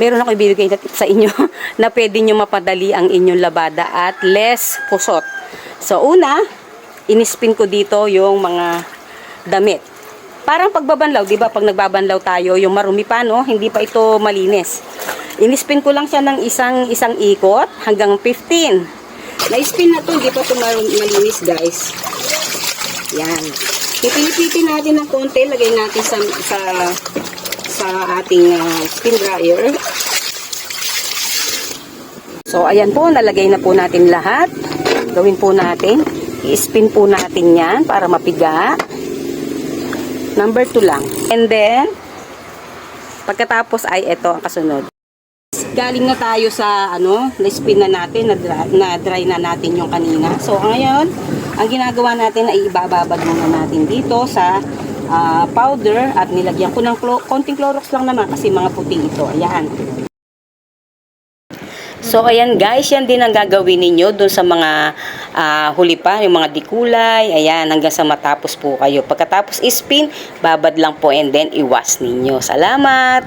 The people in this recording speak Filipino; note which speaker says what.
Speaker 1: meron ako ibibigay na tip sa inyo na pwede nyo mapadali ang inyong labada at less kusot. So, una, inispin ko dito yung mga damit. Parang pagbabanlaw, di ba? Pag nagbabanlaw tayo, yung marumi pa, no? Hindi pa ito malinis. Inispin ko lang siya ng isang ikot hanggang 15. Na-spin na to, hindi pa ito malinis, guys. Yan. Pipilipitin natin ng konti, lagay natin sa ating spin dryer. So, ayan po, nalagay na po natin lahat. Gawin po natin. I-spin po natin yan para mapiga. Number 2 lang. And then, pagkatapos ay ito ang kasunod. Galing na tayo sa na-spin na natin, na dry na natin yung kanina. So, ngayon, ang ginagawa natin ay ibababad muna natin dito sa powder at nilagyan ko ng konting Clorox lang naman kasi mga puti ito. Ayan. So, ayan guys, yan din ang gagawin ninyo dun sa mga huli pa, yung mga dikulay, ayan, hanggang sa matapos po kayo. Pagkatapos spin, babad lang po and then iwas ninyo. Salamat!